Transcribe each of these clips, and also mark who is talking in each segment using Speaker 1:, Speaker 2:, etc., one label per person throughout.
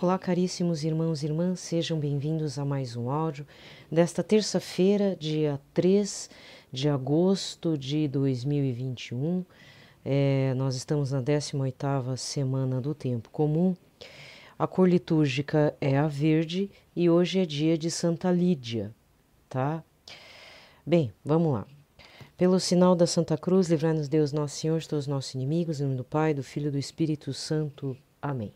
Speaker 1: Olá, caríssimos irmãos e irmãs, sejam bem-vindos a mais um áudio desta terça-feira, dia 3 de agosto de 2021. Nós estamos na 18ª semana do Tempo Comum. A cor litúrgica é a verde e hoje é dia de Santa Lídia, tá? Bem, vamos lá. Pelo sinal da Santa Cruz, livrai-nos Deus Nosso Senhor de todos os nossos inimigos, em nome do Pai, do Filho e do Espírito Santo. Amém.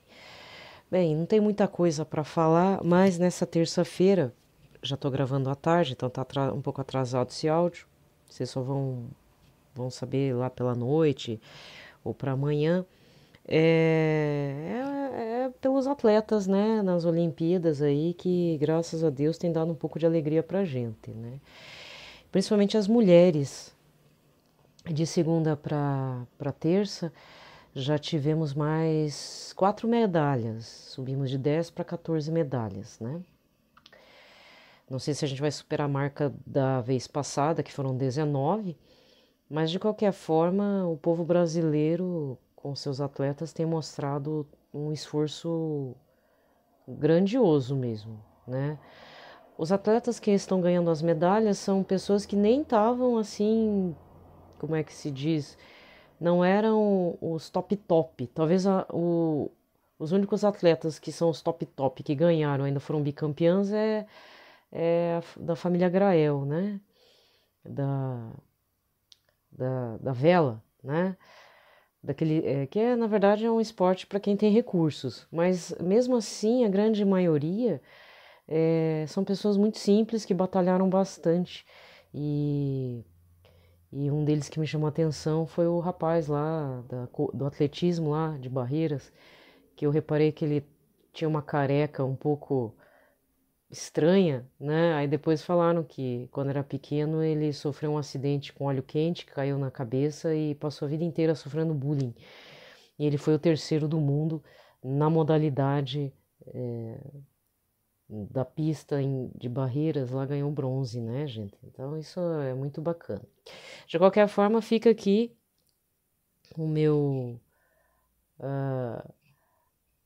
Speaker 1: Bem, não tem muita coisa para falar, mas nessa terça-feira, já estou gravando à tarde, então tá um pouco atrasado esse áudio. Vocês só vão saber lá pela noite ou para amanhã. É pelos atletas, né, nas Olimpíadas aí, que graças a Deus tem dado um pouco de alegria pra gente, né? Principalmente as mulheres. De segunda para terça, já tivemos mais 4 medalhas. Subimos de 10 para 14 medalhas, né? Não sei se a gente vai superar a marca da vez passada, que foram 19, mas de qualquer forma, o povo brasileiro, com seus atletas, tem mostrado um esforço grandioso mesmo, né? Os atletas que estão ganhando as medalhas são pessoas que nem estavam assim, como é que se diz? Não eram os top. Talvez os únicos atletas que são os top que ganharam, ainda foram bicampeãs, da família Grael, né? Da vela, né? Que na verdade é um esporte para quem tem recursos, mas mesmo assim a grande maioria são pessoas muito simples que batalharam bastante e um deles que me chamou a atenção foi o rapaz lá do atletismo lá de Barreiras, que eu reparei que ele tinha uma careca um pouco estranha, né? Aí depois falaram que quando era pequeno ele sofreu um acidente com óleo quente, caiu na cabeça e passou a vida inteira sofrendo bullying. E ele foi o terceiro do mundo na modalidade da pista de Barreiras, lá ganhou bronze, né, gente? Então isso é muito bacana. De qualquer forma, fica aqui o meu,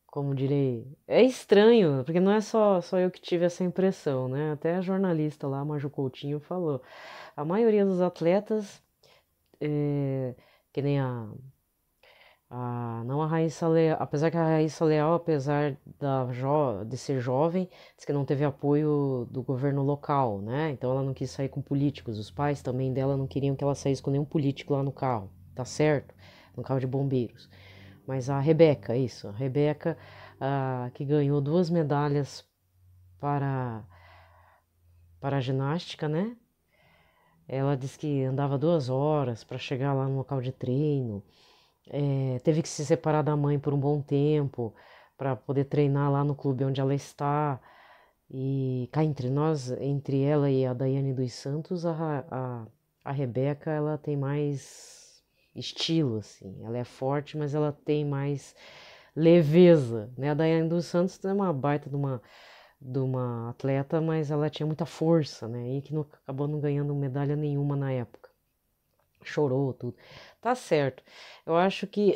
Speaker 1: como direi, é estranho, porque não é só eu que tive essa impressão, né? Até a jornalista lá, a Maju Coutinho, falou. A maioria dos atletas, que nem não a Raíssa Leal, apesar que a Raíssa Leal, apesar de ser jovem, diz que não teve apoio do governo local, né? Então ela não quis sair com políticos. Os pais também dela não queriam que ela saísse com nenhum político lá no carro, tá certo? No carro de bombeiros. Mas a Rebeca, isso, a Rebeca, que ganhou 2 medalhas para a ginástica, né? Ela disse que andava 2 horas para chegar lá no local de treino. Teve que se separar da mãe por um bom tempo para poder treinar lá no clube onde ela está. E cá entre nós, entre ela e a Daiane dos Santos, a Rebeca, ela tem mais estilo, assim. Ela é forte, mas ela tem mais leveza, né? A Daiane dos Santos é uma baita de uma atleta, mas ela tinha muita força, né? E que acabou não ganhando medalha nenhuma na época. Chorou, tudo. Tá certo. Eu acho que.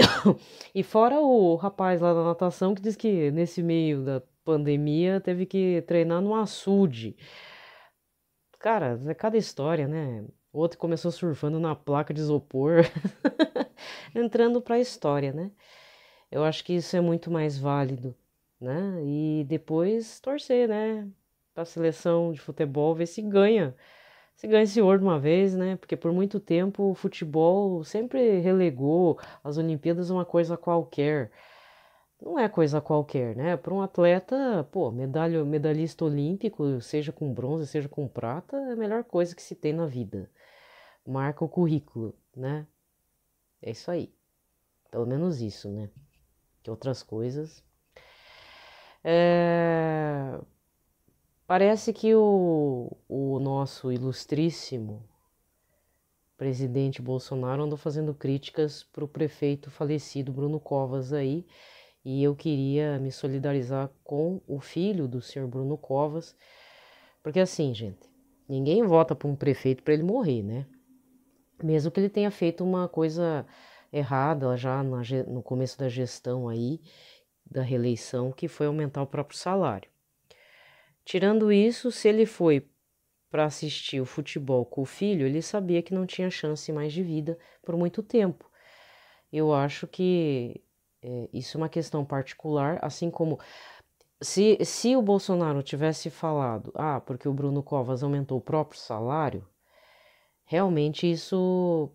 Speaker 1: E fora o rapaz lá da natação que diz que nesse meio da pandemia teve que treinar no açude. Cara, é cada história, né? O outro começou surfando na placa de isopor, entrando pra história, né? Eu acho que isso é muito mais válido, né? E depois torcer, né? Pra seleção de futebol, ver se ganha. Se ganha esse ouro de uma vez, né? Porque por muito tempo o futebol sempre relegou as Olimpíadas a uma coisa qualquer. Não é coisa qualquer, né? Para um atleta, pô, medalhista olímpico, seja com bronze, seja com prata, é a melhor coisa que se tem na vida. Marca o currículo, né? É isso aí. Pelo menos isso, né? Que outras coisas. Parece que o nosso ilustríssimo presidente Bolsonaro andou fazendo críticas para o prefeito falecido Bruno Covas aí, e eu queria me solidarizar com o filho do senhor Bruno Covas, porque assim, gente, ninguém vota para um prefeito para ele morrer, né? Mesmo que ele tenha feito uma coisa errada já no começo da gestão aí, da reeleição, que foi aumentar o próprio salário. Tirando isso, se ele foi para assistir o futebol com o filho, ele sabia que não tinha chance mais de vida por muito tempo. Eu acho que isso é uma questão particular, assim como se o Bolsonaro tivesse falado, porque o Bruno Covas aumentou o próprio salário, realmente isso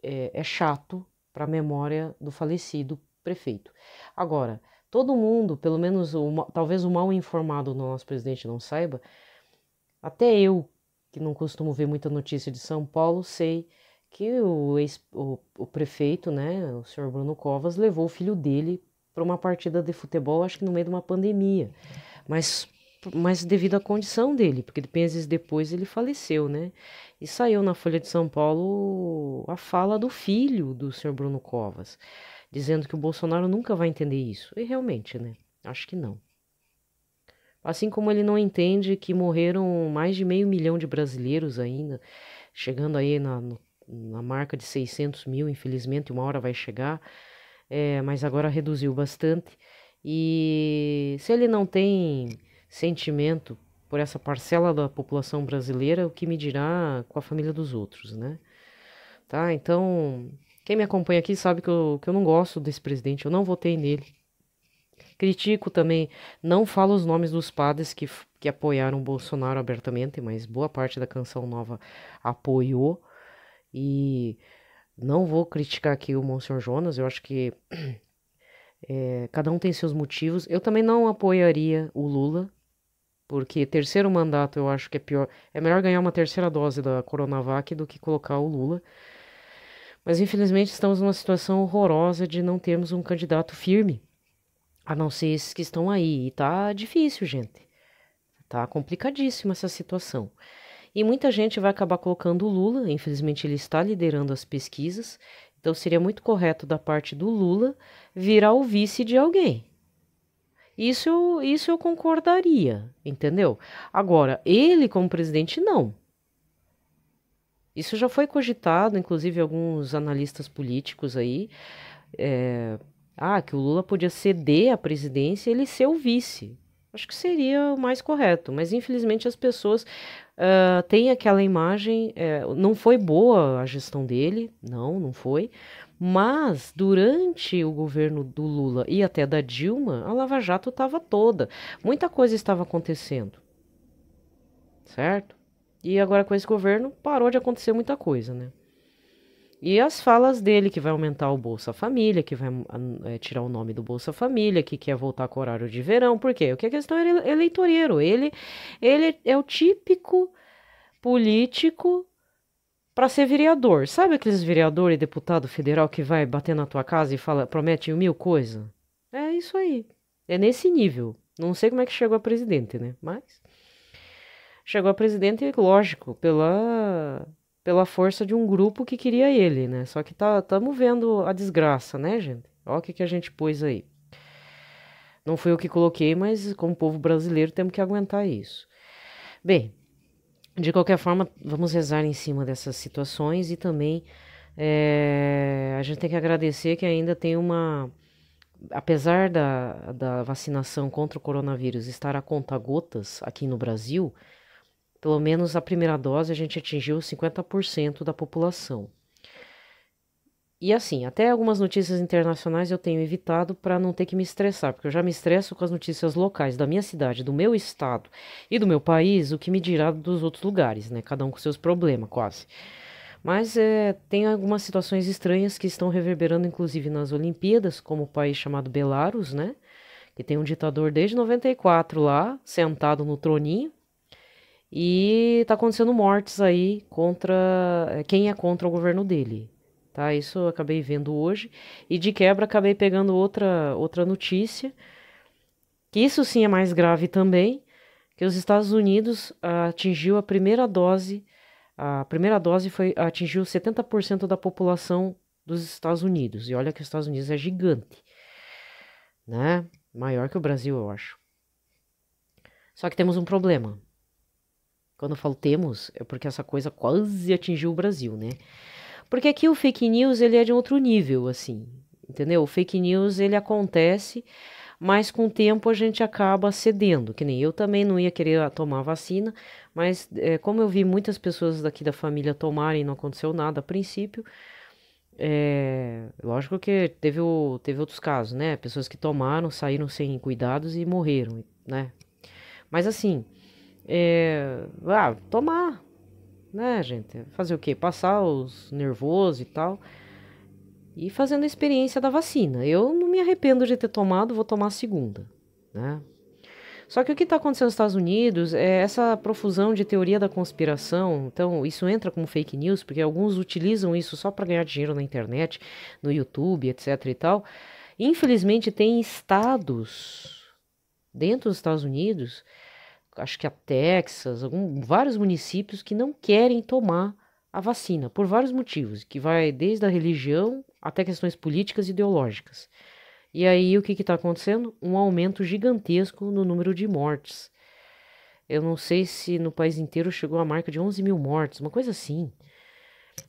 Speaker 1: é chato para a memória do falecido prefeito. Agora, todo mundo, pelo menos talvez o mal informado do nosso presidente não saiba, até eu, que não costumo ver muita notícia de São Paulo, sei que o prefeito, né, o senhor Bruno Covas, levou o filho dele para uma partida de futebol, acho que no meio de uma pandemia, mas devido à condição dele, porque meses depois ele faleceu, né? E saiu na Folha de São Paulo a fala do filho do senhor Bruno Covas, dizendo que o Bolsonaro nunca vai entender isso. E realmente, né? Acho que não. Assim como ele não entende que morreram mais de 500 mil de brasileiros ainda, chegando aí na marca de 600 mil, infelizmente, uma hora vai chegar, mas agora reduziu bastante. E se ele não tem sentimento por essa parcela da população brasileira, o que me dirá com a família dos outros, né? Tá? Então, quem me acompanha aqui sabe que eu não gosto desse presidente, eu não votei nele. Critico também, não falo os nomes dos padres que apoiaram o Bolsonaro abertamente, mas boa parte da Canção Nova apoiou. E não vou criticar aqui o Monsenhor Jonas, eu acho que cada um tem seus motivos. Eu também não apoiaria o Lula, porque terceiro mandato eu acho que é pior. É melhor ganhar uma terceira dose da Coronavac do que colocar o Lula. Mas infelizmente estamos numa situação horrorosa de não termos um candidato firme, a não ser esses que estão aí. E tá difícil, gente. Tá complicadíssima essa situação. E muita gente vai acabar colocando o Lula, infelizmente ele está liderando as pesquisas, então seria muito correto da parte do Lula virar o vice de alguém. Isso eu concordaria, entendeu? Agora, ele como presidente, não. Isso já foi cogitado, inclusive alguns analistas políticos aí, que o Lula podia ceder a presidência e ele ser o vice. Acho que seria o mais correto, mas infelizmente as pessoas têm aquela imagem. Não foi boa a gestão dele, não foi. Mas durante o governo do Lula e até da Dilma, a Lava Jato estava toda. Muita coisa estava acontecendo, certo? E agora com esse governo parou de acontecer muita coisa, né? E as falas dele, que vai aumentar o Bolsa Família, que vai tirar o nome do Bolsa Família, que quer voltar com o horário de verão. Por quê? Porque a questão é eleitoreiro. Ele é o típico político para ser vereador. Sabe aqueles vereador e deputado federal que vai bater na tua casa e fala, promete 1000 coisas? É isso aí. É nesse nível. Não sei como é que chegou a presidente, né? Mas chegou a presidente, lógico, pela força de um grupo que queria ele, né? Só que estamos vendo a desgraça, né, gente? Olha o que a gente pôs aí. Não foi eu que coloquei, mas como povo brasileiro temos que aguentar isso. Bem, de qualquer forma, vamos rezar em cima dessas situações e também a gente tem que agradecer que ainda tem apesar da vacinação contra o coronavírus estar a conta-gotas aqui no Brasil, pelo menos a primeira dose a gente atingiu 50% da população. E assim, até algumas notícias internacionais eu tenho evitado para não ter que me estressar, porque eu já me estresso com as notícias locais da minha cidade, do meu estado e do meu país, o que me dirá dos outros lugares, né? Cada um com seus problemas, quase. Mas tem algumas situações estranhas que estão reverberando, inclusive nas Olimpíadas, como o país chamado Belarus, né? Que tem um ditador desde 94 lá, sentado no troninho. E tá acontecendo mortes aí contra quem é contra o governo dele, tá? Isso eu acabei vendo hoje e de quebra acabei pegando outra notícia, que isso sim é mais grave também, que os Estados Unidos atingiu a primeira dose atingiu 70% da população dos Estados Unidos. E olha que os Estados Unidos é gigante, né? Maior que o Brasil, eu acho. Só que temos um problema. Quando eu falo temos, é porque essa coisa quase atingiu o Brasil, né? Porque aqui o fake news, ele é de outro nível, assim, entendeu? O fake news, ele acontece, mas com o tempo a gente acaba cedendo, que nem eu também não ia querer tomar a vacina, mas como eu vi muitas pessoas daqui da família tomarem e não aconteceu nada a princípio, lógico que teve outros casos, né? Pessoas que tomaram, saíram sem cuidados e morreram, né? Mas assim, tomar, né, gente? Fazer o quê? Passar os nervosos e tal. E fazendo a experiência da vacina. Eu não me arrependo de ter tomado, vou tomar a segunda, né? Só que o que está acontecendo nos Estados Unidos é essa profusão de teoria da conspiração. Então, isso entra como fake news, porque alguns utilizam isso só para ganhar dinheiro na internet, no YouTube, etc e tal. Infelizmente, tem estados dentro dos Estados Unidos, acho que a Texas, vários municípios que não querem tomar a vacina, por vários motivos, que vai desde a religião até questões políticas e ideológicas. E aí o que está acontecendo? Um aumento gigantesco no número de mortes. Eu não sei se no país inteiro chegou a marca de 11 mil mortes, uma coisa assim.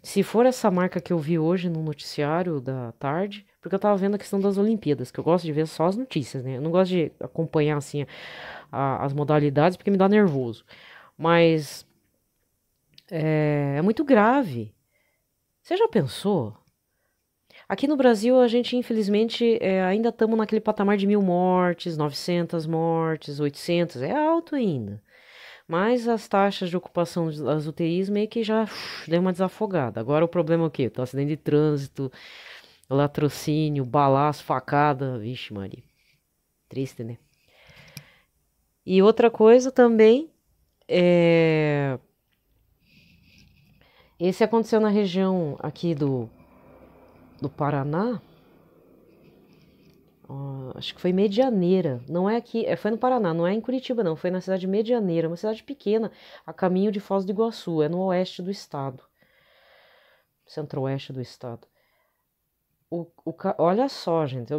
Speaker 1: Se for essa marca que eu vi hoje no noticiário da tarde, porque eu tava vendo a questão das Olimpíadas, que eu gosto de ver só as notícias, né? Eu não gosto de acompanhar assim as modalidades porque me dá nervoso. Mas é muito grave. Você já pensou? Aqui no Brasil, a gente, infelizmente, ainda estamos naquele patamar de 1.000 mortes, 900 mortes, 800, é alto ainda. Mas as taxas de ocupação das UTIs meio que já deu uma desafogada. Agora o problema é o quê? O acidente de trânsito, latrocínio, balaço, facada. Vixe, Maria. Triste, né? E outra coisa também, esse aconteceu na região aqui do Paraná. Acho que foi Medianeira, não é aqui, foi no Paraná, não é em Curitiba não, foi na cidade de Medianeira, uma cidade pequena, a caminho de Foz do Iguaçu, é no oeste do estado, centro-oeste do estado. Olha só, gente,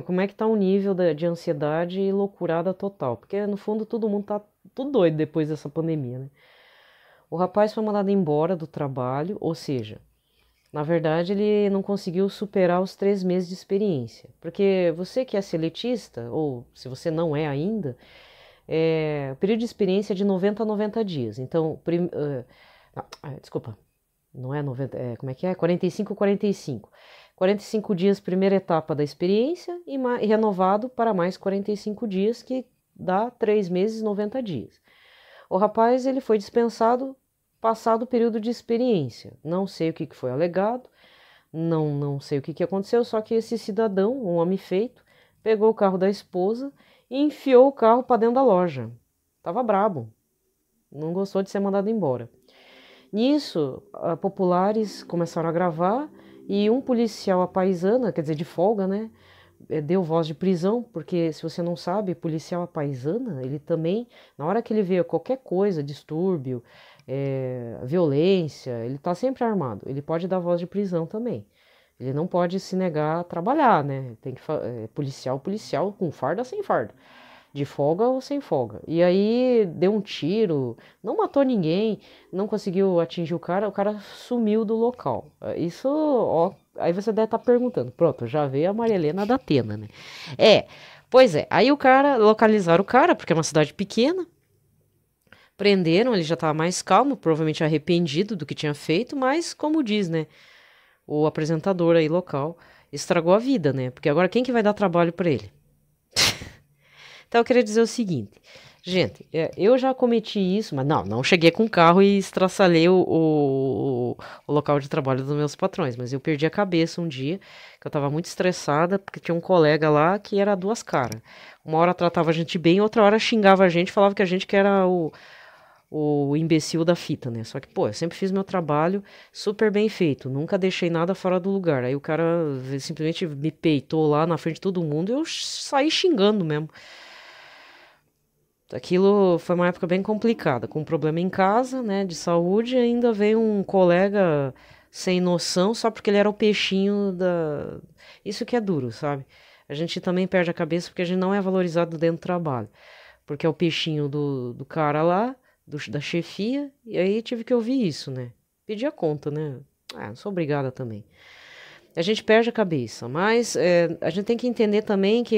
Speaker 1: como é que tá o nível de ansiedade e loucurada total, porque no fundo todo mundo tá tudo doido depois dessa pandemia, né? O rapaz foi mandado embora do trabalho, ou seja, na verdade, ele não conseguiu superar os 3 meses de experiência. Porque você que é seletista, ou se você não é ainda, o período de experiência é de 90 a 90 dias. Então, desculpa, não é 90, como é que é? 45, 45. 45 dias, primeira etapa da experiência, e renovado para mais 45 dias, que dá 3 meses, 90 dias. O rapaz, ele foi dispensado passado o período de experiência. Não sei o que foi alegado, não sei o que aconteceu, só que esse cidadão, um homem feito, pegou o carro da esposa e enfiou o carro para dentro da loja. Tava brabo, não gostou de ser mandado embora. Nisso, populares começaram a gravar e um policial à paisana, quer dizer, de folga, né? Deu voz de prisão, porque se você não sabe, policial à paisana, ele também, na hora que ele vê qualquer coisa, distúrbio, violência, ele tá sempre armado. Ele pode dar voz de prisão também. Ele não pode se negar a trabalhar, né? Tem que policial, com farda sem farda, de folga ou sem folga. E aí deu um tiro, não matou ninguém, não conseguiu atingir o cara sumiu do local. Isso, ó, aí você deve estar perguntando, pronto, já veio a Maria Helena da Atena, né? Pois é, aí localizaram o cara, porque é uma cidade pequena, prenderam, ele já estava mais calmo, provavelmente arrependido do que tinha feito, mas como diz, né, o apresentador aí local, estragou a vida, né? Porque agora quem que vai dar trabalho para ele? Então eu queria dizer o seguinte, gente, eu já cometi isso, mas não cheguei com o carro e estraçalhei o local de trabalho dos meus patrões, mas eu perdi a cabeça um dia, que eu tava muito estressada, porque tinha um colega lá que era duas caras. Uma hora tratava a gente bem, outra hora xingava a gente, falava que a gente que era o imbecil da fita, né? Só que, pô, eu sempre fiz meu trabalho super bem feito, nunca deixei nada fora do lugar. Aí o cara simplesmente me peitou lá na frente de todo mundo e eu saí xingando mesmo. Aquilo foi uma época bem complicada, com um problema em casa, né, de saúde, e ainda veio um colega sem noção só porque ele era o peixinho da... Isso que é duro, sabe? A gente também perde a cabeça porque a gente não é valorizado dentro do trabalho. Porque é o peixinho do cara lá, da chefia, e aí tive que ouvir isso, né? Pedir a conta, né? Não sou obrigada também. A gente perde a cabeça, mas a gente tem que entender também que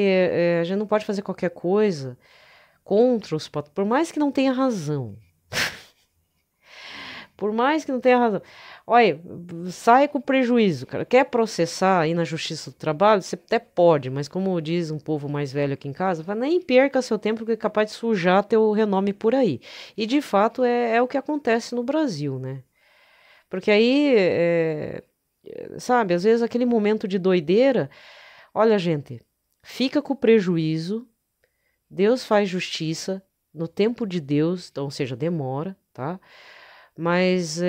Speaker 1: a gente não pode fazer qualquer coisa contra os patrões, por mais que não tenha razão. Por mais que não tenha razão. Olha, sai com prejuízo, cara. Quer processar aí na Justiça do Trabalho? Você até pode, mas como diz um povo mais velho aqui em casa, fala, nem perca seu tempo porque é capaz de sujar teu renome por aí. E de fato é o que acontece no Brasil, né? Porque aí, sabe, às vezes aquele momento de doideira, olha, gente, fica com prejuízo, Deus faz justiça no tempo de Deus, então, ou seja, demora, tá? Mas,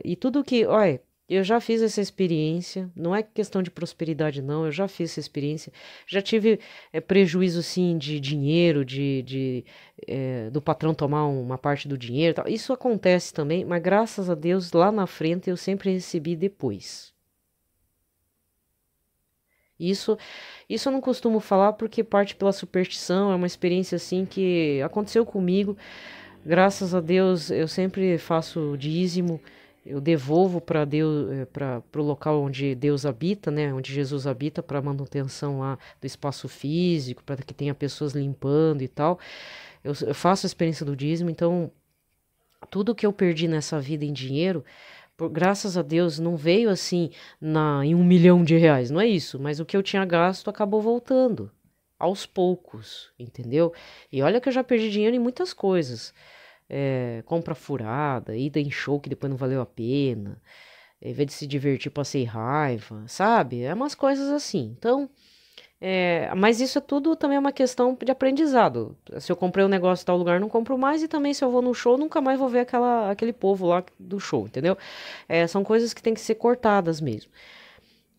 Speaker 1: e tudo que, olha, eu já fiz essa experiência, não é questão de prosperidade, não, eu já fiz essa experiência, já tive prejuízo, sim, de dinheiro, do patrão tomar uma parte do dinheiro, tal. Isso acontece também, mas graças a Deus, lá na frente eu sempre recebi depois. Isso, isso eu não costumo falar porque parte pela superstição, é uma experiência assim que aconteceu comigo. Graças a Deus, eu sempre faço dízimo, eu devolvo para Deus, para o local onde Deus habita, né, onde Jesus habita, para manutenção lá do espaço físico, para que tenha pessoas limpando e tal. Eu faço a experiência do dízimo, então tudo que eu perdi nessa vida em dinheiro, graças a Deus, não veio assim em R$ 1 milhão, não é isso, mas o que eu tinha gasto acabou voltando. Aos poucos, entendeu? E olha que eu já perdi dinheiro em muitas coisas. Compra furada, ida em show que depois não valeu a pena, em vez de se divertir, passei raiva, sabe? É umas coisas assim. Então, mas isso é tudo também uma questão de aprendizado. Se eu comprei um negócio em tal lugar, não compro mais, e também se eu vou no show, nunca mais vou ver aquele povo lá do show, entendeu? São coisas que tem que ser cortadas mesmo.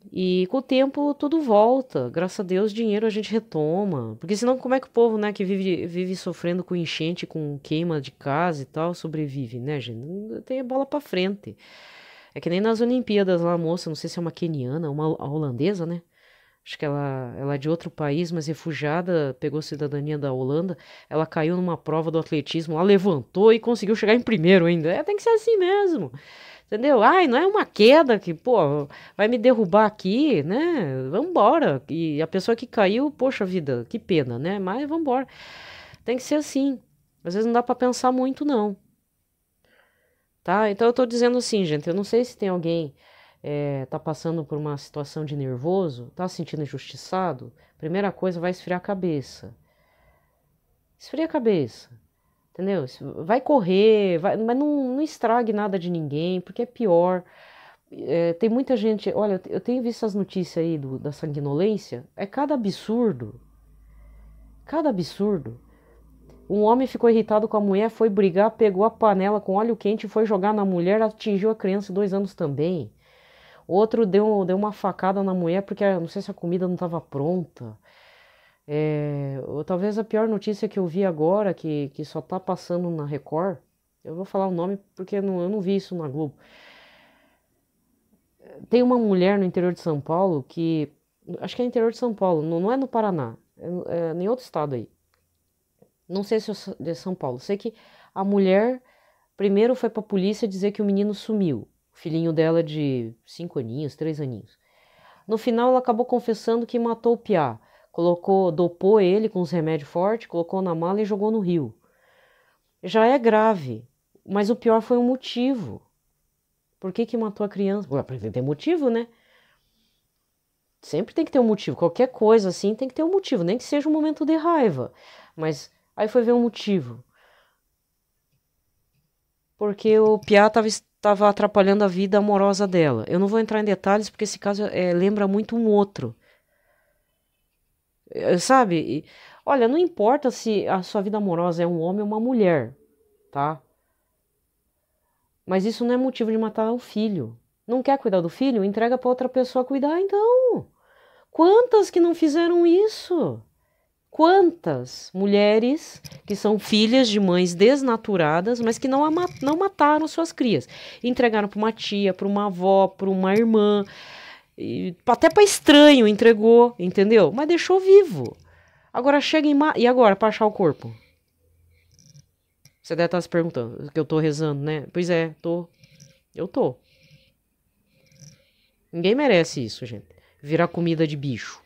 Speaker 1: E com o tempo tudo volta. Graças a Deus, dinheiro a gente retoma. Porque senão, como é que o povo, né, que vive sofrendo com enchente, com queima de casa e tal, sobrevive, né, gente? Não tem bola pra frente. É que nem nas Olimpíadas lá, a moça, não sei se é uma queniana, a holandesa, né? Acho que ela é de outro país, mas refugiada, pegou cidadania da Holanda. Ela caiu numa prova do atletismo, ela levantou e conseguiu chegar em primeiro ainda. Tem que ser assim mesmo. Entendeu? Ai, não é uma queda que, pô, vai me derrubar aqui, né? Vambora. E a pessoa que caiu, poxa vida, que pena, né? Mas vambora. Tem que ser assim. Às vezes não dá pra pensar muito, não. Tá? Então eu tô dizendo assim, gente, eu não sei se tem alguém tá passando por uma situação de nervoso, tá se sentindo injustiçado. Primeira coisa, vai esfriar a cabeça. Esfria a cabeça. Entendeu? Vai correr, mas não estrague nada de ninguém, porque é pior. Tem muita gente. Olha, eu tenho visto as notícias aí da sanguinolência. É cada absurdo. Cada absurdo. Um homem ficou irritado com a mulher, foi brigar, pegou a panela com óleo quente e foi jogar na mulher, atingiu a criança de 2 anos também. Outro deu uma facada na mulher porque não sei se a comida não estava pronta. Ou talvez a pior notícia que eu vi agora, que só tá passando na Record, eu vou falar o nome porque eu não vi isso na Globo. Tem uma mulher no interior de São Paulo que. Acho que é interior de São Paulo, não é no Paraná, é em outro estado aí. Não sei se é de São Paulo. Sei que a mulher primeiro foi pra polícia dizer que o menino sumiu. O filhinho dela de 5 aninhos, 3 aninhos. No final, ela acabou confessando que matou o piá. Dopou ele com uns remédios fortes, colocou na mala e jogou no rio. Já é grave, mas o pior foi o motivo. Por que que matou a criança? Tem ter motivo, né? Sempre tem que ter um motivo. Qualquer coisa assim tem que ter um motivo, nem que seja um momento de raiva. Mas aí foi ver um motivo. Porque o piá estava atrapalhando a vida amorosa dela. Eu não vou entrar em detalhes porque esse caso lembra muito um outro. Sabe? Olha, não importa se a sua vida amorosa é um homem ou uma mulher, tá? Mas isso não é motivo de matar o filho. Não quer cuidar do filho? Entrega para outra pessoa cuidar, então. Quantas que não fizeram isso? Quantas mulheres que são filhas de mães desnaturadas, mas que não mataram suas crias? Entregaram para uma tia, para uma avó, para uma irmã, até para estranho entregou, entendeu? Mas deixou vivo. Agora chega e agora para achar o corpo? Você deve estar se perguntando, que eu tô rezando, né? Pois é, tô. Eu tô. Ninguém merece isso, gente. Virar comida de bicho.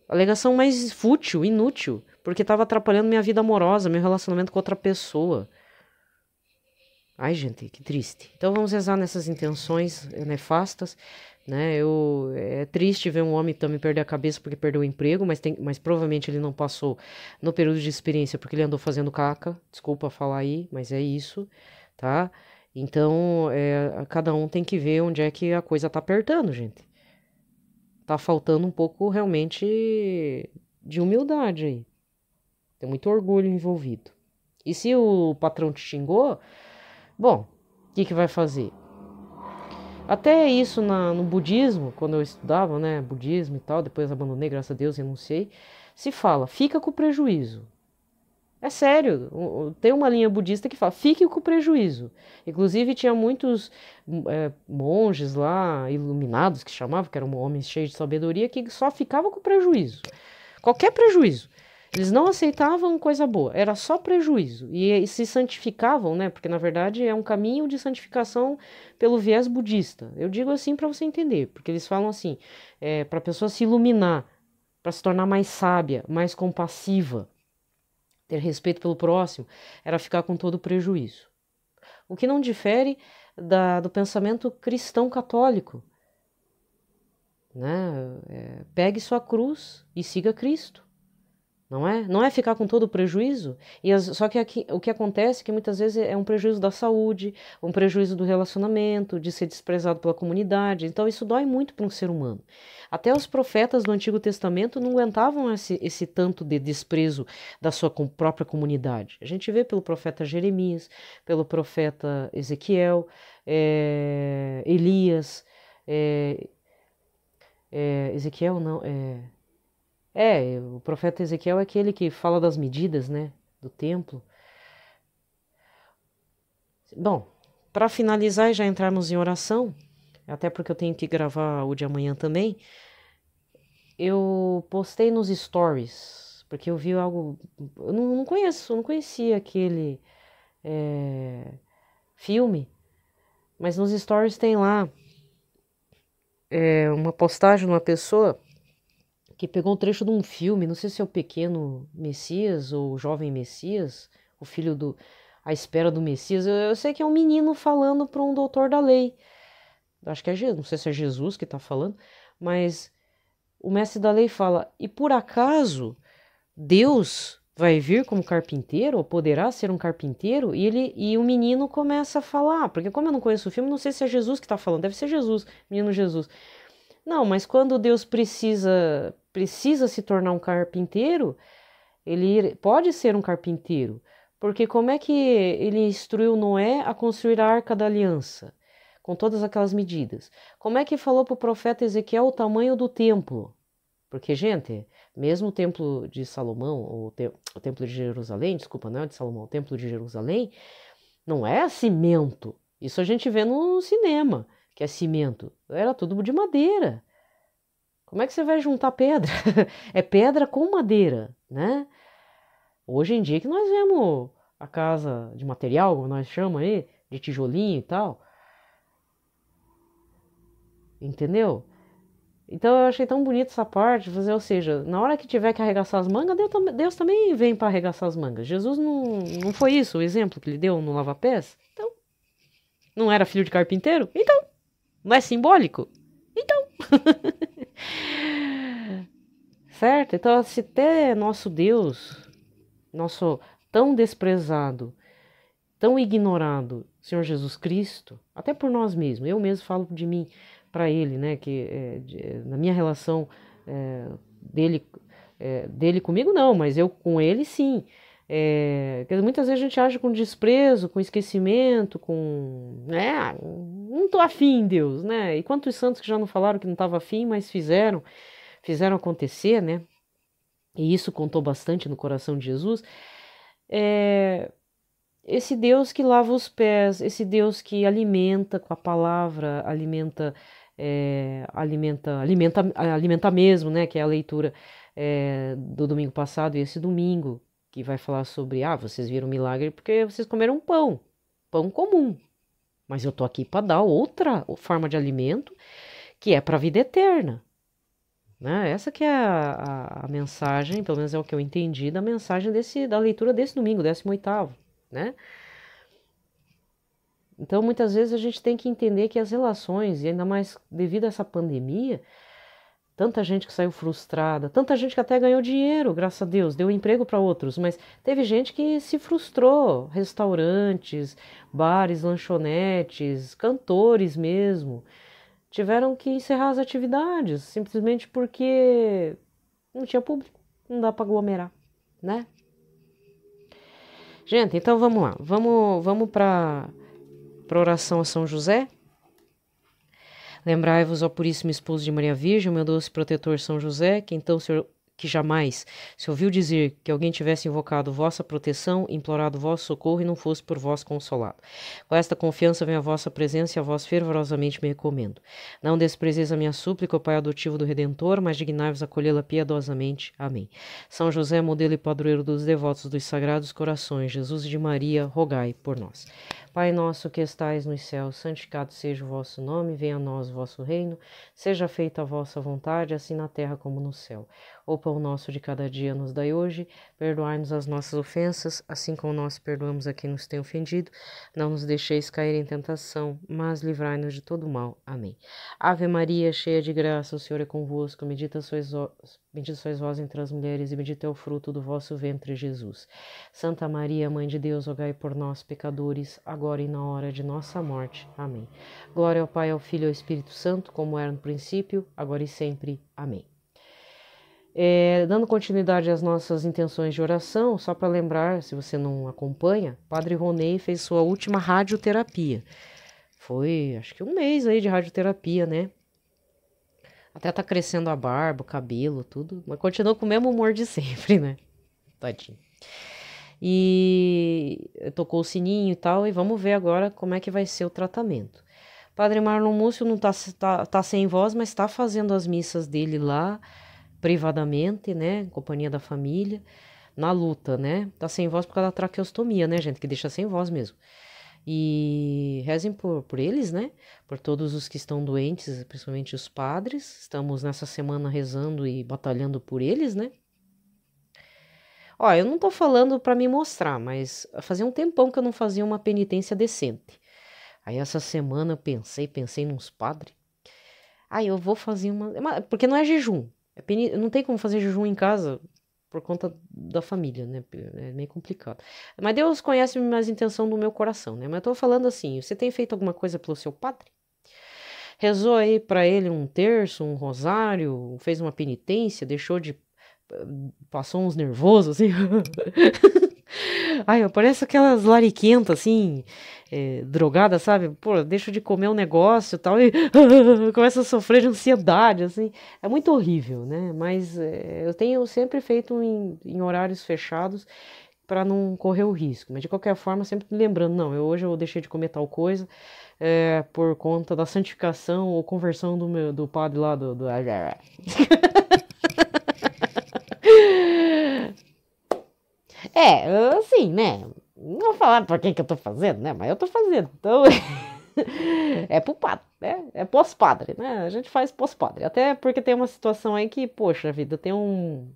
Speaker 1: Alegação mais fútil, inútil, porque estava atrapalhando minha vida amorosa, meu relacionamento com outra pessoa. Ai, gente, que triste. Então vamos rezar nessas intenções nefastas, né? É triste ver um homem também perder a cabeça porque perdeu o emprego, mas provavelmente ele não passou no período de experiência porque ele andou fazendo caca. Desculpa falar aí, mas é isso, tá? Então, cada um tem que ver onde é que a coisa tá apertando, gente. Tá faltando um pouco realmente de humildade aí. Tem muito orgulho envolvido. E se o patrão te xingou, bom, o que vai fazer? Até isso no budismo, quando eu estudava, né, budismo e tal, depois abandonei, graças a Deus, renunciei, se fala, fica com o prejuízo. É sério, tem uma linha budista que fala, fique com o prejuízo. Inclusive tinha muitos monges lá, iluminados, que chamavam, que eram homens cheios de sabedoria, que só ficavam com prejuízo. Qualquer prejuízo. Eles não aceitavam coisa boa, era só prejuízo. E se santificavam, né? Porque na verdade é um caminho de santificação pelo viés budista. Eu digo assim para você entender, porque eles falam assim, para a pessoa se iluminar, para se tornar mais sábia, mais compassiva, ter respeito pelo próximo, era ficar com todo o prejuízo. O que não difere do pensamento cristão católico, né? Pegue sua cruz e siga Cristo. Não é? Não é ficar com todo o prejuízo? Só que aqui, o que acontece é que muitas vezes é um prejuízo da saúde, um prejuízo do relacionamento, de ser desprezado pela comunidade. Então isso dói muito para um ser humano. Até os profetas do Antigo Testamento não aguentavam esse tanto de desprezo da sua própria comunidade. A gente vê pelo profeta Jeremias, pelo profeta Ezequiel, Elias, Ezequiel não, o profeta Ezequiel é aquele que fala das medidas, né, do templo. Bom, para finalizar e já entrarmos em oração, até porque eu tenho que gravar o de amanhã também, eu postei nos stories, porque eu vi algo, eu não conhecia aquele filme, mas nos stories tem lá uma postagem de uma pessoa que pegou um trecho de um filme, não sei se é o Pequeno Messias ou o Jovem Messias, o filho do A Espera do Messias. Eu sei que é um menino falando para um doutor da lei. Acho que é Jesus, não sei se é Jesus que está falando, mas o mestre da lei fala: e por acaso Deus vai vir como carpinteiro, ou poderá ser um carpinteiro? E o menino começa a falar, porque como eu não conheço o filme, não sei se é Jesus que está falando, deve ser Jesus, menino Jesus. Não, mas quando Deus precisa se tornar um carpinteiro, ele pode ser um carpinteiro, porque como é que ele instruiu Noé a construir a Arca da Aliança, com todas aquelas medidas? Como é que falou para o profeta Ezequiel o tamanho do templo? Porque, gente, mesmo o templo de Salomão, o templo de Jerusalém, desculpa, não é de Salomão, o templo de Jerusalém, não é cimento. Isso a gente vê no cinema, que é cimento. Era tudo de madeira. Como é que você vai juntar pedra? É pedra com madeira, né? Hoje em dia que nós vemos a casa de material, como nós chamamos aí, de tijolinho e tal. Entendeu? Então eu achei tão bonito essa parte, ou seja, na hora que tiver que arregaçar as mangas, Deus também vem para arregaçar as mangas. Jesus não foi isso o exemplo que ele deu no lava-pés? Então, não era filho de carpinteiro? Então, não é simbólico? Então. Certo? Então, se até nosso Deus, nosso tão desprezado, tão ignorado, Senhor Jesus Cristo, até por nós mesmos, eu mesmo falo de mim para Ele, né, que na minha relação dele, dele comigo não, mas eu com Ele sim. Muitas vezes a gente age com desprezo, com esquecimento, não tô afim, Deus, né? E quantos santos que já não falaram que não estava afim, mas fizeram acontecer, né? E isso contou bastante no coração de Jesus. Esse Deus que lava os pés, esse Deus que alimenta com a palavra, alimenta mesmo, né? Que é a leitura do domingo passado e esse domingo, que vai falar sobre, vocês viram milagre porque vocês comeram pão comum, mas eu tô aqui para dar outra forma de alimento que é para a vida eterna, né? Essa que é a mensagem, pelo menos é o que eu entendi da mensagem da leitura desse domingo, 18º, né? Então, muitas vezes a gente tem que entender que as relações, e ainda mais devido a essa pandemia, tanta gente que saiu frustrada, tanta gente que até ganhou dinheiro, graças a Deus, deu emprego para outros, mas teve gente que se frustrou, restaurantes, bares, lanchonetes, cantores mesmo, tiveram que encerrar as atividades, simplesmente porque não tinha público, não dá para aglomerar, né? Gente, então vamos lá, vamos para oração a São José. Lembrai-vos, ó Puríssimo Esposo de Maria Virgem, meu doce protetor São José, que então que jamais se ouviu dizer que alguém tivesse invocado vossa proteção, implorado vosso socorro e não fosse por vós consolado. Com esta confiança vem a vossa presença e a vós fervorosamente me recomendo. Não desprezeis a minha súplica, ó Pai adotivo do Redentor, mas dignai-vos acolhê-la piedosamente. Amém. São José, modelo e padroeiro dos devotos dos Sagrados Corações, Jesus e de Maria, rogai por nós. Pai nosso que estais nos céus, santificado seja o vosso nome, venha a nós o vosso reino, seja feita a vossa vontade, assim na terra como no céu. O pão nosso de cada dia nos dai hoje, perdoai-nos as nossas ofensas, assim como nós perdoamos a quem nos tem ofendido. Não nos deixeis cair em tentação, mas livrai-nos de todo mal. Amém. Ave Maria, cheia de graça, o Senhor é convosco, bendita sois vós entre as mulheres, e bendito é o fruto do vosso ventre, Jesus. Santa Maria, Mãe de Deus, rogai por nós, pecadores, agora e na hora de nossa morte. Amém. Glória ao Pai, ao Filho e ao Espírito Santo, como era no princípio, agora e sempre. Amém. Dando continuidade às nossas intenções de oração, só para lembrar, se você não acompanha, Padre Ronei fez sua última radioterapia. Foi, acho que um mês aí de radioterapia, né? Até tá crescendo a barba, o cabelo, tudo, mas continua com o mesmo humor de sempre, né? Tadinho. E tocou o sininho e tal, e vamos ver agora como é que vai ser o tratamento. Padre Marlon Múcio não tá sem voz, mas está fazendo as missas dele lá, privadamente, né, em companhia da família, na luta, né? Tá sem voz por causa da traqueostomia, né, gente, que deixa sem voz mesmo. E rezem por eles, né? Por todos os que estão doentes, principalmente os padres. Estamos nessa semana rezando e batalhando por eles, né? Ó, eu não tô falando para me mostrar, mas fazia um tempão que eu não fazia uma penitência decente. Aí essa semana eu pensei nos padres. Aí eu vou fazer porque não é jejum. Não tem como fazer jejum em casa por conta da família, né? É meio complicado. Mas Deus conhece mais a intenção do meu coração, né? Mas eu tô falando assim, você tem feito alguma coisa pelo seu padre? Rezou aí para ele um terço, um rosário, fez uma penitência, passou uns nervosos, assim. Ai, parece aquelas lariquentas, assim, drogadas, sabe? Pô, deixa de comer um negócio e tal, e começa a sofrer de ansiedade, assim. É muito horrível, né? Mas eu tenho sempre feito em horários fechados para não correr o risco. Mas de qualquer forma, sempre lembrando, não, hoje eu deixei de comer tal coisa por conta da santificação ou conversão do padre lá do... Assim, né? Não vou falar pra quem que eu tô fazendo, né? Mas eu tô fazendo. Então, é pro padre, né? É pós-padre, né? A gente faz pós-padre. Até porque tem uma situação aí que, poxa vida, tem um.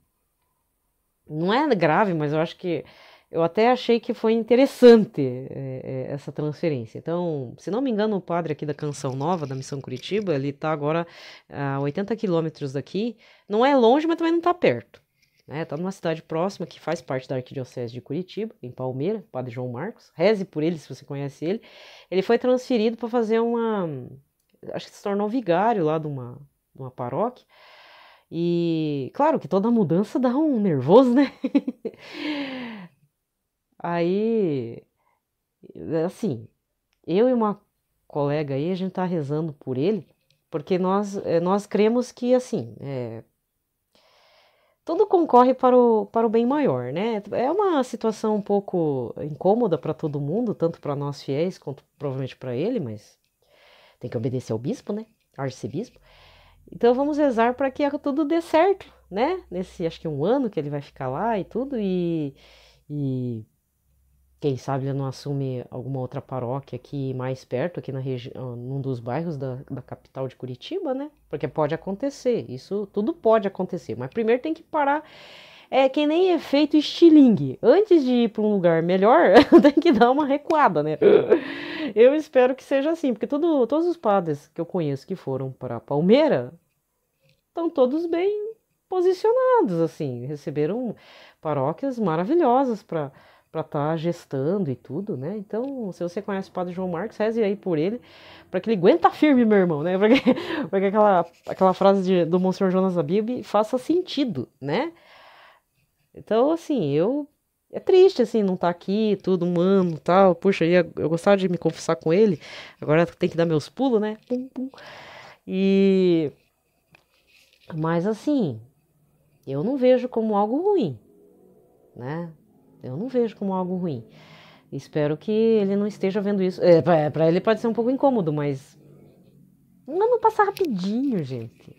Speaker 1: Não é grave, mas eu acho que. Eu até achei que foi interessante essa transferência. Então, se não me engano, o padre aqui da Canção Nova, da Missão Curitiba, ele tá agora a 80 quilômetros daqui. Não é longe, mas também não tá perto. Tá numa cidade próxima que faz parte da Arquidiocese de Curitiba, em Palmeira, Padre João Marcos. Reze por ele se você conhece ele. Ele foi transferido para fazer acho que se tornou vigário lá de uma paróquia. E claro que toda mudança dá um nervoso, né? Aí, assim, eu e uma colega aí, a gente tá rezando por ele, porque nós cremos que, assim, tudo concorre para o bem maior, né? É uma situação um pouco incômoda para todo mundo, tanto para nós fiéis quanto provavelmente para ele, mas tem que obedecer ao bispo, né? Arcebispo. Então vamos rezar para que tudo dê certo, né? Nesse, acho que um ano que ele vai ficar lá e tudo, e Quem sabe ele não assume alguma outra paróquia aqui mais perto, aqui na região, num dos bairros da capital de Curitiba, né? Porque pode acontecer, isso tudo pode acontecer, mas primeiro tem que parar. É que nem efeito estilingue. Antes de ir para um lugar melhor, tem que dar uma recuada, né? Eu espero que seja assim, porque todos os padres que eu conheço que foram para Palmeira estão todos bem posicionados, assim, receberam paróquias maravilhosas para estar gestando e tudo, né? Então, se você conhece o Padre João Marcos, reze aí por ele, para que ele aguenta firme, meu irmão, né? Para que aquela frase do Monsenhor Jonas Abib faça sentido, né? Então, assim, é triste, assim, não estar aqui, tudo, um ano e tal. Puxa, eu gostava de me confessar com ele, agora tem que dar meus pulos, né? Pum, pum. E... Mas, assim, eu não vejo como algo ruim, né? Eu não vejo como algo ruim. Espero que ele não esteja vendo isso. Para ele pode ser um pouco incômodo, mas um ano passa rapidinho, gente.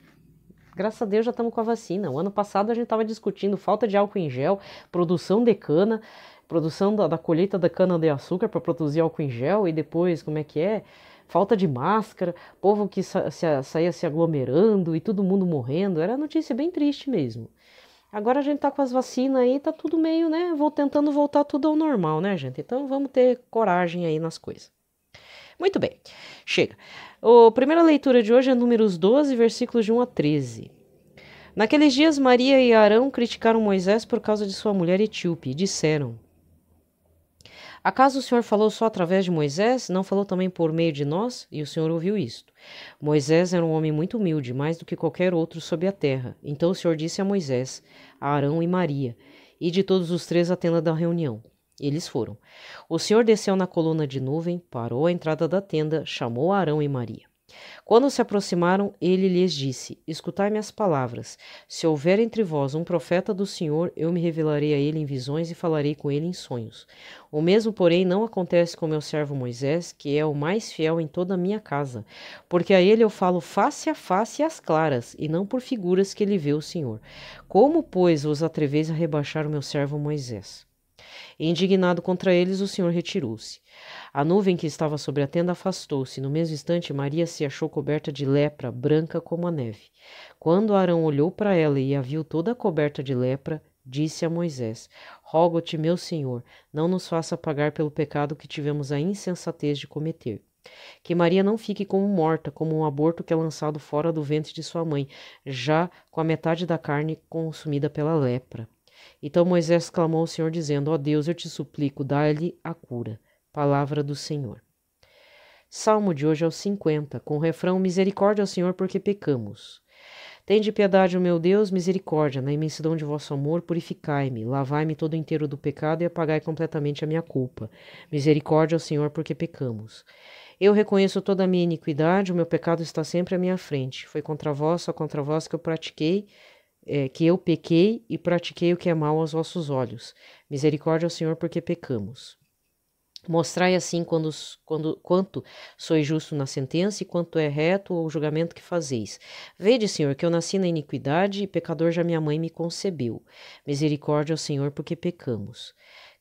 Speaker 1: Graças a Deus já estamos com a vacina. O ano passado a gente estava discutindo falta de álcool em gel, produção de cana, produção da colheita da cana de açúcar para produzir álcool em gel e depois como é que é? Falta de máscara, povo que saía se aglomerando e todo mundo morrendo. Era notícia bem triste mesmo. Agora a gente tá com as vacinas aí, tá tudo meio, né? Vou tentando voltar tudo ao normal, né, gente? Então vamos ter coragem aí nas coisas. Muito bem, chega. A primeira leitura de hoje é Números 12, versículos de 1 a 13. Naqueles dias, Maria e Arão criticaram Moisés por causa de sua mulher etíope e disseram: Acaso o Senhor falou só através de Moisés? Não falou também por meio de nós? E o Senhor ouviu isto. Moisés era um homem muito humilde, mais do que qualquer outro sob a terra. Então o Senhor disse a Moisés, a Arão e Maria, e de todos os três à tenda da reunião. Eles foram. O Senhor desceu na coluna de nuvem, parou à entrada da tenda, chamou Arão e Maria. Quando se aproximaram, ele lhes disse: Escutai minhas palavras. Se houver entre vós um profeta do Senhor, eu me revelarei a ele em visões e falarei com ele em sonhos. O mesmo, porém, não acontece com meu servo Moisés, que é o mais fiel em toda a minha casa, porque a ele eu falo face a face e às claras, e não por figuras que ele vê o Senhor. Como, pois, vos atreveis a rebaixar o meu servo Moisés? E, indignado contra eles, o Senhor retirou-se. A nuvem que estava sobre a tenda afastou-se. No mesmo instante, Maria se achou coberta de lepra, branca como a neve. Quando Arão olhou para ela e a viu toda coberta de lepra, disse a Moisés: Rogo-te, meu senhor, não nos faça pagar pelo pecado que tivemos a insensatez de cometer. Que Maria não fique como morta, como um aborto que é lançado fora do ventre de sua mãe, já com a metade da carne consumida pela lepra. Então Moisés clamou ao Senhor, dizendo: Ó Deus, eu te suplico, dá-lhe a cura. Palavra do Senhor. Salmo de hoje é o 50, com o refrão: Misericórdia ao Senhor, porque pecamos. Tende piedade, ó meu Deus, misericórdia, na imensidão de vosso amor, purificai-me, lavai-me todo inteiro do pecado e apagai completamente a minha culpa. Misericórdia ao Senhor, porque pecamos. Eu reconheço toda a minha iniquidade, o meu pecado está sempre à minha frente. Foi contra vós, só contra vós que eu pequei e pratiquei o que é mal aos vossos olhos. Misericórdia ao Senhor, porque pecamos. Mostrai assim quanto sois justo na sentença e quanto é reto o julgamento que fazeis. Vede, Senhor, que eu nasci na iniquidade e pecador já minha mãe me concebeu. Misericórdia ao Senhor, porque pecamos.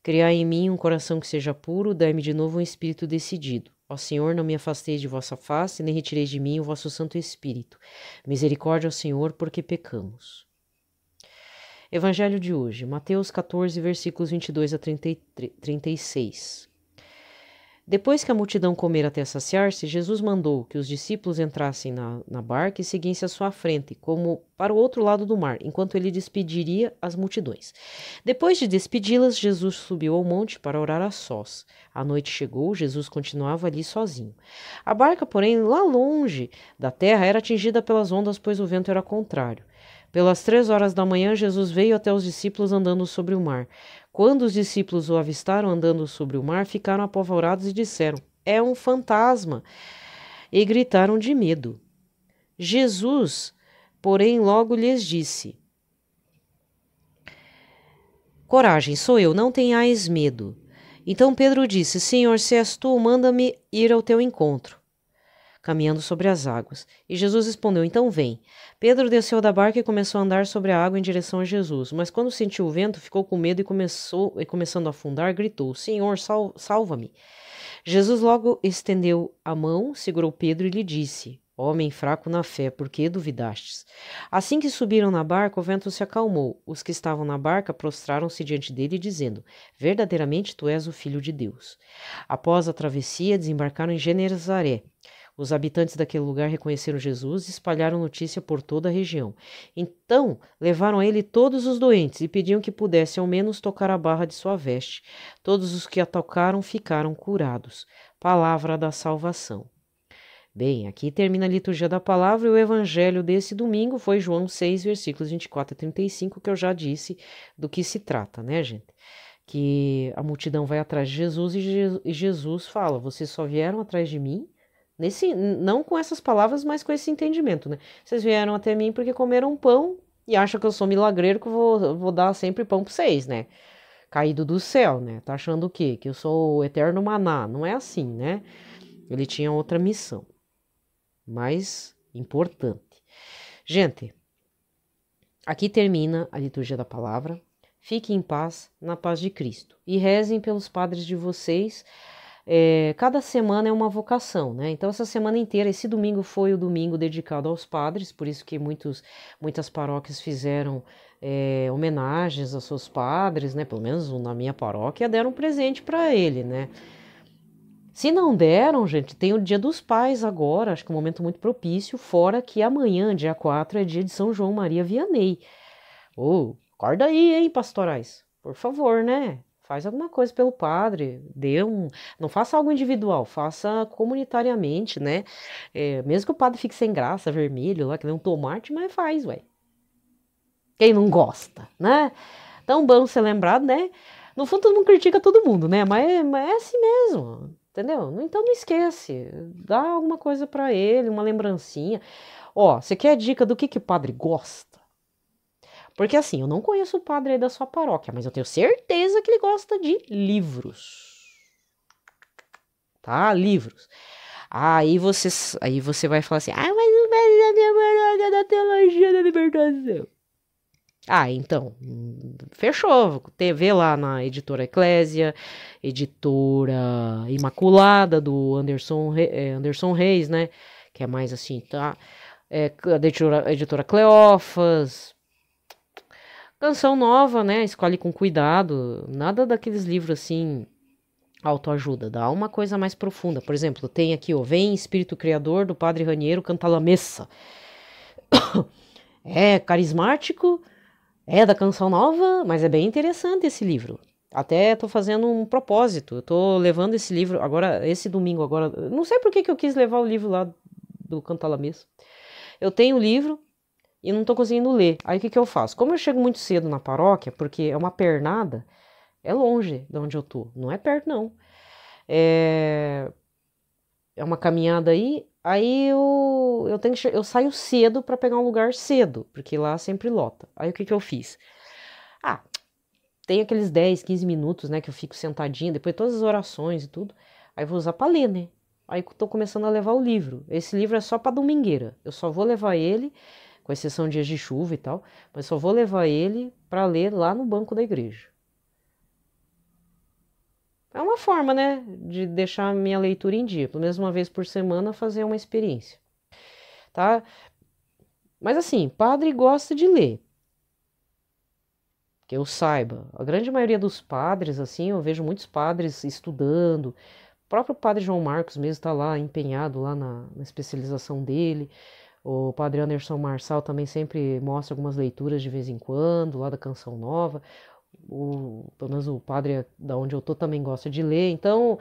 Speaker 1: Criai em mim um coração que seja puro, dai-me de novo um espírito decidido. Ó Senhor, não me afasteis de vossa face, nem retireis de mim o vosso Santo Espírito. Misericórdia ao Senhor, porque pecamos. Evangelho de hoje, Mateus 14, versículos 22 a 36. Depois que a multidão comera até saciar-se, Jesus mandou que os discípulos entrassem na barca e seguissem à sua frente, como para o outro lado do mar, enquanto ele despediria as multidões. Depois de despedi-las, Jesus subiu ao monte para orar a sós. A noite chegou, Jesus continuava ali sozinho. A barca, porém, lá longe da terra, era atingida pelas ondas, pois o vento era contrário. Pelas 3 horas da manhã, Jesus veio até os discípulos andando sobre o mar. Quando os discípulos o avistaram andando sobre o mar, ficaram apavorados e disseram: É um fantasma! E gritaram de medo. Jesus, porém, logo lhes disse: Coragem, sou eu, não tenhais medo. Então Pedro disse: Senhor, se és tu, manda-me ir ao teu encontro. caminhando sobre as águas. E Jesus respondeu: Então vem. Pedro desceu da barca e começou a andar sobre a água em direção a Jesus. Mas quando sentiu o vento, ficou com medo e começando a afundar, gritou: Senhor, salva-me. Jesus logo estendeu a mão, segurou Pedro e lhe disse: Homem fraco na fé, por que duvidastes? Assim que subiram na barca, o vento se acalmou. Os que estavam na barca prostraram-se diante dele, dizendo: Verdadeiramente tu és o Filho de Deus. Após a travessia, desembarcaram em Genezaré. Os habitantes daquele lugar reconheceram Jesus e espalharam notícia por toda a região. Então, levaram a ele todos os doentes e pediam que pudesse ao menos tocar a barra de sua veste. Todos os que a tocaram ficaram curados. Palavra da salvação. Bem, aqui termina a liturgia da palavra e o evangelho desse domingo foi João 6, versículos 24 a 35, que eu já disse do que se trata, né, gente? Que a multidão vai atrás de Jesus e Jesus fala: vocês só vieram atrás de mim, não com essas palavras, mas com esse entendimento, né? Vocês vieram até mim porque comeram pão e acham que eu sou milagreiro, que eu vou dar sempre pão para vocês, né? Caído do céu, né? Tá achando o quê? Que eu sou o eterno maná. Não é assim, né? Ele tinha outra missão mais importante. Gente, aqui termina a liturgia da palavra. Fiquem em paz, na paz de Cristo. E rezem pelos padres de vocês. Cada semana é uma vocação, né? Então, essa semana inteira, esse domingo foi o domingo dedicado aos padres, por isso que muitas paróquias fizeram homenagens aos seus padres, né? Pelo menos na minha paróquia, deram um presente para ele, né? Se não deram, gente, tem o Dia dos Pais agora, acho que é um momento muito propício, fora que amanhã, dia 4, é dia de São João Maria Vianney. Acorda aí, hein, pastorais? Por favor, né? Faz alguma coisa pelo padre, não faça algo individual, faça comunitariamente, né? Mesmo que o padre fique sem graça, vermelho, lá, que nem um tomate, mas faz, ué. Quem não gosta, né? Tão bom ser lembrado, né? No fundo, todo mundo critica todo mundo, né? Mas é assim mesmo. Entendeu? Então não esquece, dá alguma coisa para ele, uma lembrancinha. Ó, você quer dica do que o padre gosta? Porque assim, eu não conheço o padre aí da sua paróquia, mas eu tenho certeza que ele gosta de livros. Tá? Livros. Aí você vai falar assim: mas o padre da minha paróquia da teologia da libertação. Então, fechou. Vê lá na editora Eclésia, editora Imaculada, do Anderson Reis, né? Que é mais assim, tá? A editora Cleófas. Canção Nova, né? Escolhe com cuidado. Nada daqueles livros assim, autoajuda. Dá uma coisa mais profunda. Por exemplo, tem aqui, ó, Vem Espírito Criador, do Padre Raniero Cantalamessa. É carismático. É da Canção Nova, mas é bem interessante esse livro. Até tô fazendo um propósito. Eu tô levando esse livro agora, esse domingo agora. Não sei por que eu quis levar o livro lá do Cantalamessa. Eu tenho o livro e não tô conseguindo ler. Aí o que eu faço? Como eu chego muito cedo na paróquia, porque é uma pernada, é longe de onde eu tô. Não é perto, não. É uma caminhada aí. Aí eu saio cedo para pegar um lugar cedo, porque lá sempre lota. Aí o que eu fiz? Tem aqueles 10, 15 minutos, né, que eu fico sentadinha, depois todas as orações e tudo. Aí eu vou usar para ler, né? Aí eu tô começando a levar o livro. Esse livro é só para domingueira. Eu só vou levar ele, com exceção de dias de chuva e tal, mas só vou levar ele para ler lá no banco da igreja. É uma forma, né, de deixar minha leitura em dia. Pelo menos uma vez por semana fazer uma experiência, tá? Mas assim, padre gosta de ler. Que eu saiba. A grande maioria dos padres, assim, eu vejo muitos padres estudando. O próprio padre João Marcos mesmo está lá, empenhado lá na especialização dele. O padre Anderson Marçal também sempre mostra algumas leituras de vez em quando, lá da Canção Nova. Pelo menos o padre da onde eu tô também gosta de ler. Então,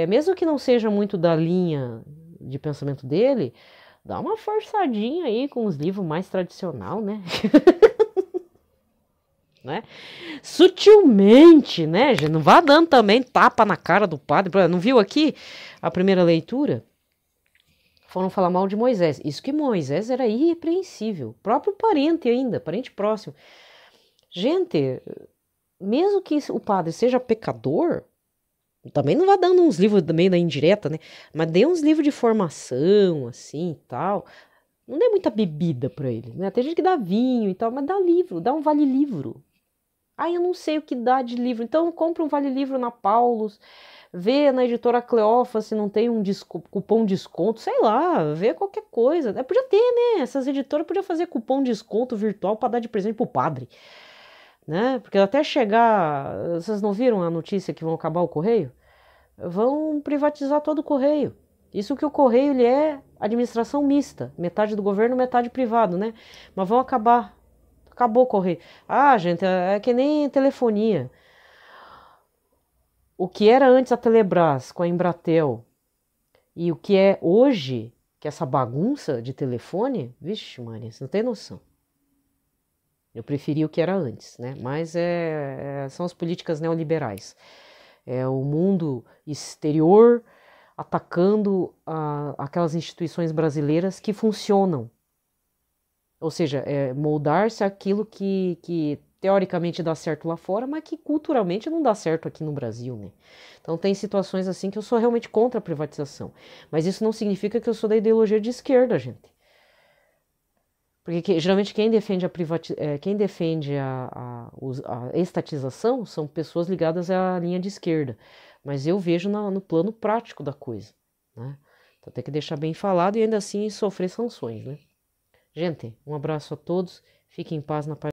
Speaker 1: mesmo que não seja muito da linha de pensamento dele, dá uma forçadinha aí com os livros mais tradicional, né? Né? Sutilmente, né? Não vá dando também tapa na cara do padre. Não viu aqui a primeira leitura? Foram falar mal de Moisés. Isso que Moisés era irrepreensível. Próprio parente ainda, parente próximo. Gente, mesmo que o padre seja pecador, Também não vai dando uns livros meio da indireta, né? Mas dê uns livros de formação, assim, e tal. Não dê muita bebida pra ele, né? Tem gente que dá vinho e tal, mas dá livro, dá um vale-livro. Ah, eu não sei o que dá de livro. Então compra um vale-livro na Paulus, vê na editora Cleofa se não tem um cupom de desconto, sei lá, vê qualquer coisa. Podia ter, né? Essas editoras podiam fazer cupom de desconto virtual para dar de presente pro padre, né? Porque até chegar, vocês não viram a notícia que vão acabar o correio? Vão privatizar todo o correio. Isso que o correio ele é administração mista, metade do governo, metade privado, né? Mas vão acabar. Acabou o correio. Ah, gente, é que nem telefonia. O que era antes a Telebrás com a Embratel e o que é hoje, que é essa bagunça de telefone, vixe, Maria, você não tem noção. Eu preferi o que era antes, né? Mas são as políticas neoliberais. É o mundo exterior atacando aquelas instituições brasileiras que funcionam. Ou seja, moldar-se aquilo que teoricamente dá certo lá fora, mas que culturalmente não dá certo aqui no Brasil, né? Então tem situações assim que eu sou realmente contra a privatização. Mas isso não significa que eu sou da ideologia de esquerda, gente. Porque geralmente quem defende a estatização são pessoas ligadas à linha de esquerda. Mas eu vejo no plano prático da coisa, né? Então tem que deixar bem falado e ainda assim sofrer sanções, né? Gente, um abraço a todos, fiquem em paz na paz.